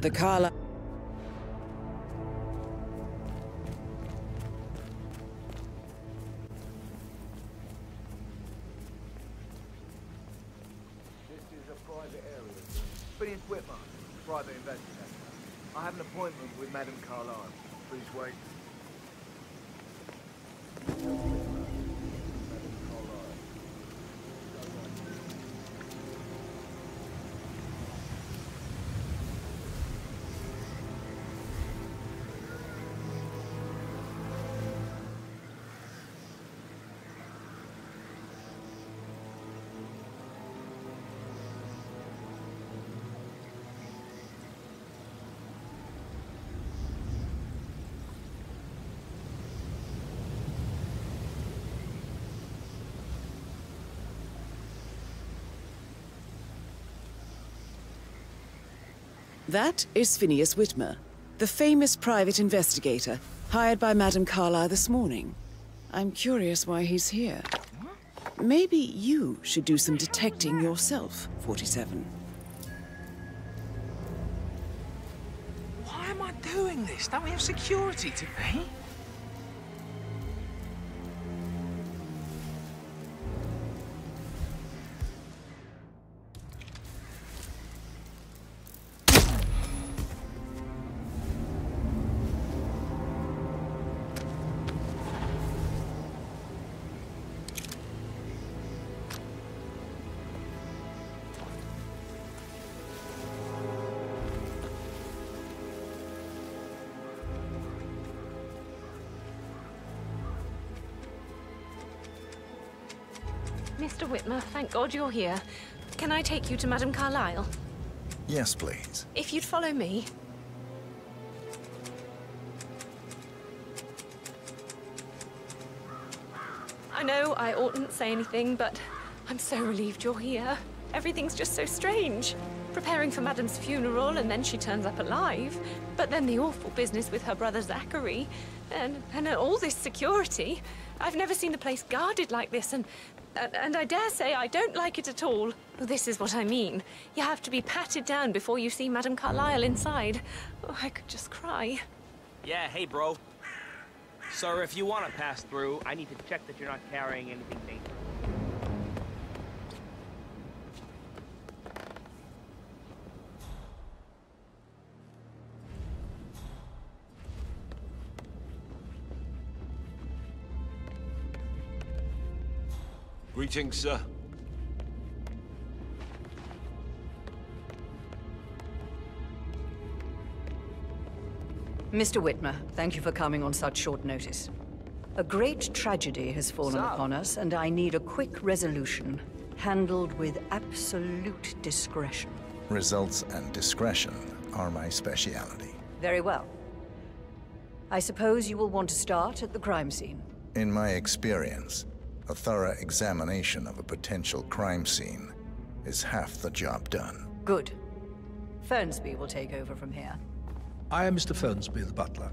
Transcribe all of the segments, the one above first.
The Carla... Phineas Whitmer, private investigator. I have an appointment with Madame Carlyle. Please wait. That is Phineas Whitmer, the famous private investigator, hired by Madame Carlyle this morning. I'm curious why he's here. Maybe you should do some detecting yourself, 47. Why am I doing this? Don't we have security to pay? Mr. Whitmer, thank God you're here. Can I take you to Madame Carlyle? Yes, please. If you'd follow me. I know I oughtn't say anything, but I'm so relieved you're here. Everything's just so strange. Preparing for Madame's funeral, and then she turns up alive. But then the awful business with her brother Zachary, and all this security. I've never seen the place guarded like this, and I dare say I don't like it at all. Well, this is what I mean. You have to be patted down before you see Madame Carlyle inside. Oh, I could just cry. Yeah, hey, bro. Sir, if you want to pass through, I need to check that you're not carrying anything dangerous. Greetings, sir. Mr. Whitmer, thank you for coming on such short notice. A great tragedy has fallen upon us, and I need a quick resolution, handled with absolute discretion. Results and discretion are my specialty. Very well. I suppose you will want to start at the crime scene. In my experience, a thorough examination of a potential crime scene is half the job done. Good. Fernsby will take over from here. I am Mr. Fernsby, the butler.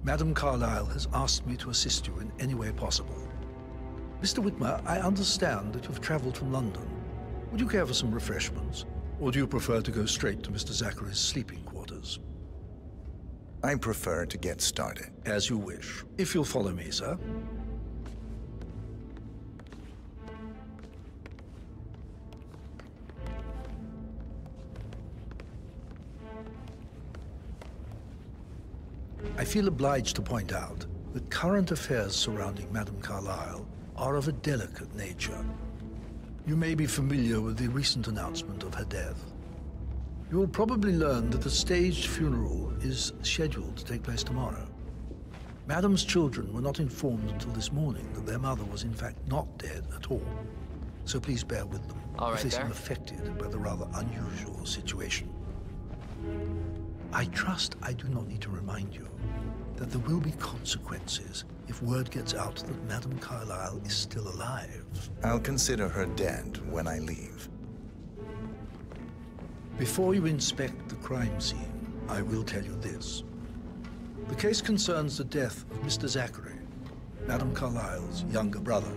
Madame Carlyle has asked me to assist you in any way possible. Mr. Whitmer, I understand that you've traveled from London. Would you care for some refreshments? Or do you prefer to go straight to Mr. Zachary's sleeping quarters? I prefer to get started. As you wish. If you'll follow me, sir. I feel obliged to point out that current affairs surrounding Madame Carlyle are of a delicate nature. You may be familiar with the recent announcement of her death. You will probably learn that a staged funeral is scheduled to take place tomorrow. Madame's children were not informed until this morning that their mother was in fact not dead at all. So please bear with them if they seem affected by the rather unusual situation. I trust I do not need to remind you that there will be consequences if word gets out that Madame Carlyle is still alive. I'll consider her dead when I leave. Before you inspect the crime scene, I will tell you this. The case concerns the death of Mr. Zachary, Madame Carlyle's younger brother.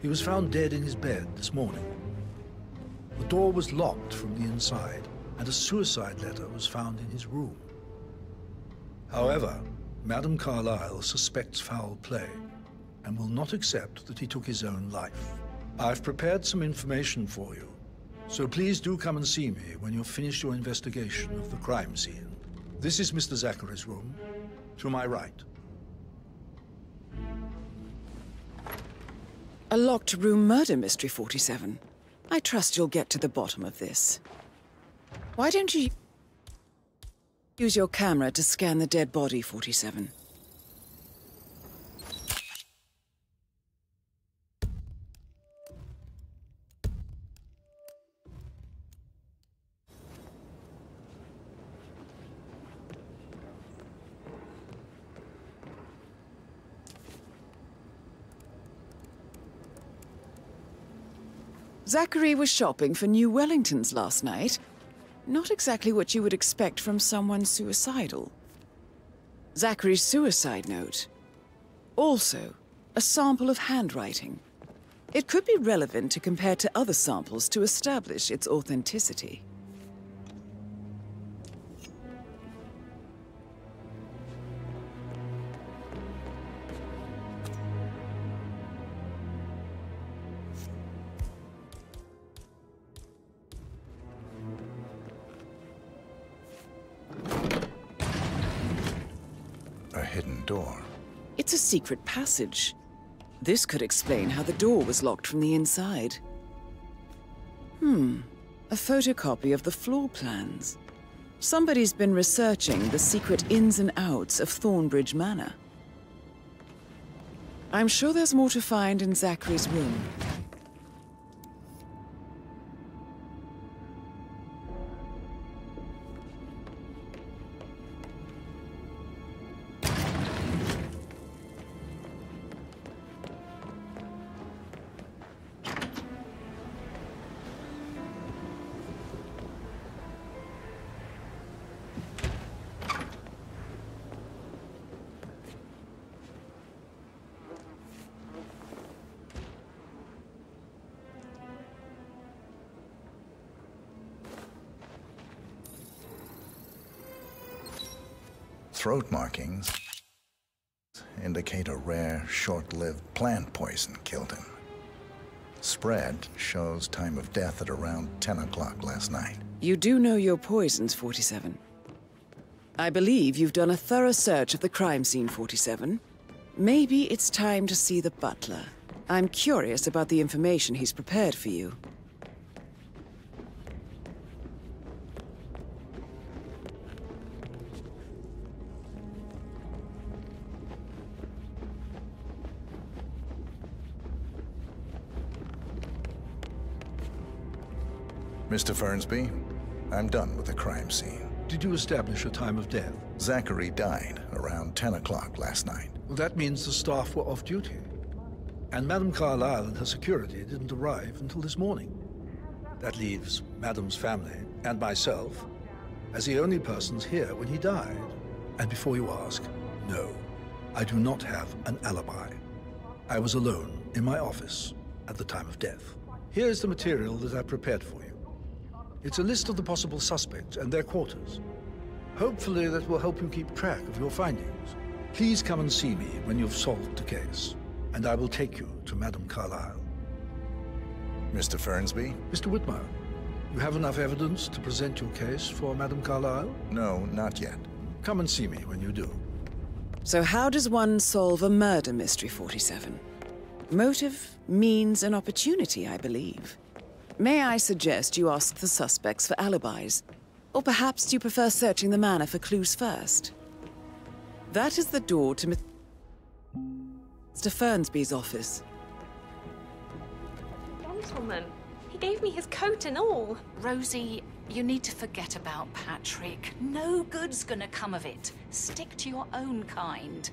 He was found dead in his bed this morning. The door was locked from the inside, and a suicide letter was found in his room. However, Madame Carlyle suspects foul play and will not accept that he took his own life. I've prepared some information for you, so please do come and see me when you've finished your investigation of the crime scene. This is Mr. Zachary's room, to my right. A locked room murder mystery, 47. I trust you'll get to the bottom of this. Why don't you use your camera to scan the dead body, 47? Zachary was shopping for new Wellingtons last night. Not exactly what you would expect from someone suicidal. Zachary's suicide note. Also, a sample of handwriting. It could be relevant to compare to other samples to establish its authenticity. A hidden door. It's a secret passage. This could explain how the door was locked from the inside. A photocopy of the floor plans. Somebody's been researching the secret ins and outs of Thornbridge Manor. I'm sure there's more to find in Zachary's room. Throat markings indicate a rare, short-lived plant poison killed him. Spread shows time of death at around 10 o'clock last night. You do know your poisons, 47. I believe you've done a thorough search of the crime scene, 47. Maybe it's time to see the butler. I'm curious about the information he's prepared for you. Mr. Fernsby, I'm done with the crime scene. Did you establish a time of death? Zachary died around 10 o'clock last night. Well, that means the staff were off duty. And Madame Carlyle and her security didn't arrive until this morning. That leaves Madame's family and myself as the only persons here when he died. And before you ask, no, I do not have an alibi. I was alone in my office at the time of death. Here's the material that I prepared for you. It's a list of the possible suspects and their quarters. Hopefully that will help you keep track of your findings. Please come and see me when you've solved the case, and I will take you to Madame Carlyle. Mr. Fernsby? Mr. Whitmer, you have enough evidence to present your case for Madame Carlyle? No, not yet. Come and see me when you do. So how does one solve a murder mystery, 47? Motive, means, and opportunity, I believe. May I suggest you ask the suspects for alibis? Or perhaps do you prefer searching the manor for clues first? That is the door to Mr. Fernsby's office. Gentleman, he gave me his coat and all. Rosie, you need to forget about Patrick. No good's gonna come of it. Stick to your own kind.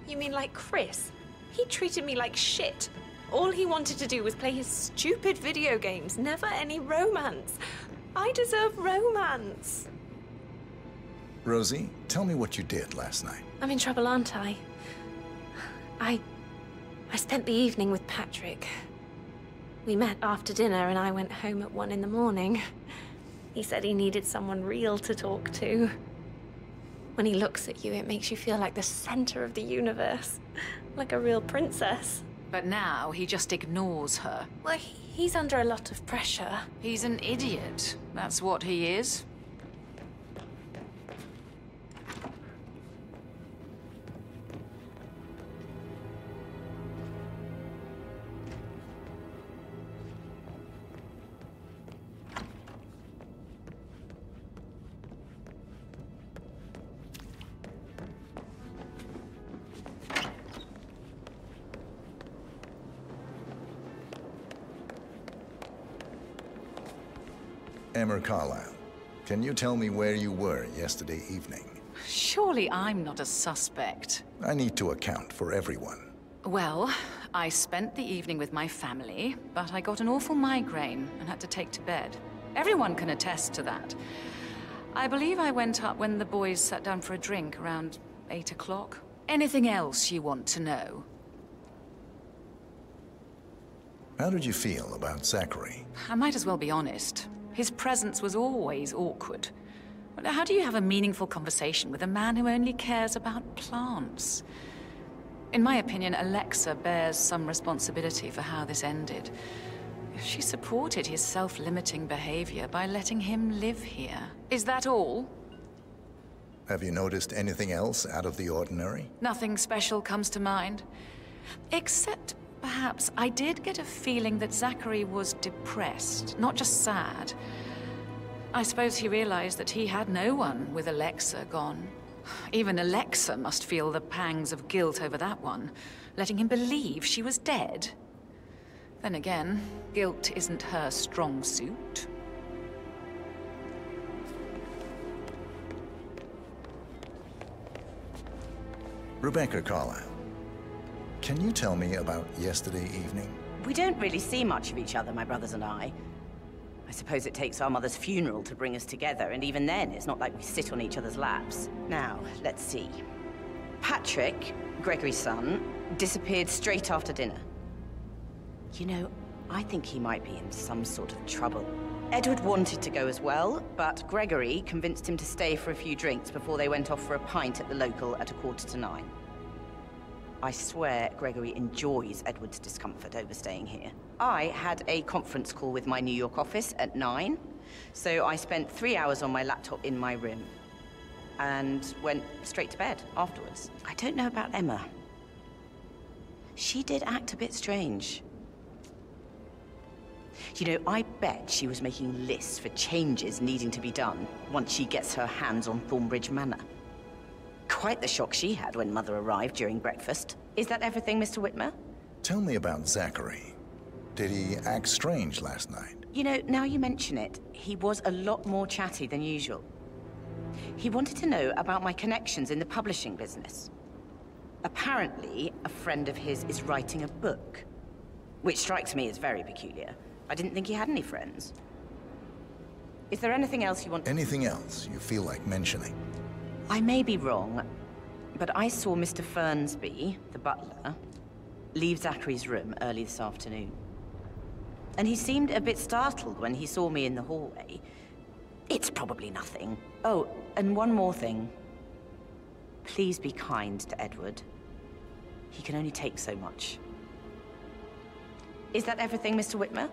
You mean like Chris? He treated me like shit. All he wanted to do was play his stupid video games, never any romance. I deserve romance. Rosie, tell me what you did last night. I'm in trouble, aren't I? I spent the evening with Patrick. We met after dinner and I went home at 1 in the morning. He said he needed someone real to talk to. When he looks at you, it makes you feel like the center of the universe. Like a real princess. But now he just ignores her. Well, he's under a lot of pressure. He's an idiot. That's what he is. Emma Carlisle, can you tell me where you were yesterday evening? Surely I'm not a suspect. I need to account for everyone. Well, I spent the evening with my family, but I got an awful migraine and had to take to bed. Everyone can attest to that. I believe I went up when the boys sat down for a drink around 8 o'clock. Anything else you want to know? How did you feel about Zachary? I might as well be honest. His presence was always awkward. How do you have a meaningful conversation with a man who only cares about plants? In my opinion, Alexa bears some responsibility for how this ended. She supported his self-limiting behavior by letting him live here. Is that all? Have you noticed anything else out of the ordinary? Nothing special comes to mind. Except, perhaps, I did get a feeling that Zachary was depressed, not just sad. I suppose he realized that he had no one with Alexa gone. Even Alexa must feel the pangs of guilt over that one, letting him believe she was dead. Then again, guilt isn't her strong suit. Rebecca Carlisle, can you tell me about yesterday evening? We don't really see much of each other, my brothers and I. I suppose it takes our mother's funeral to bring us together, and even then, it's not like we sit on each other's laps. Now, let's see. Patrick, Gregory's son, disappeared straight after dinner. You know, I think he might be in some sort of trouble. Edward wanted to go as well, but Gregory convinced him to stay for a few drinks before they went off for a pint at the local at 8:45. I swear Gregory enjoys Edward's discomfort overstaying here. I had a conference call with my New York office at 9, so I spent 3 hours on my laptop in my room and went straight to bed afterwards. I don't know about Emma. She did act a bit strange. You know, I bet she was making lists for changes needing to be done once she gets her hands on Thornbridge Manor. Quite the shock she had when Mother arrived during breakfast. Is that everything, Mr. Whitmer? Tell me about Zachary. Did he act strange last night? You know, now you mention it, he was a lot more chatty than usual. He wanted to know about my connections in the publishing business. Apparently, a friend of his is writing a book, which strikes me as very peculiar. I didn't think he had any friends. Is there anything else you want? Anything else you feel like mentioning? I may be wrong, but I saw Mr. Fernsby, the butler, leave Zachary's room early this afternoon. And he seemed a bit startled when he saw me in the hallway. It's probably nothing. Oh, and one more thing. Please be kind to Edward. He can only take so much. Is that everything, Mr. Whitmer?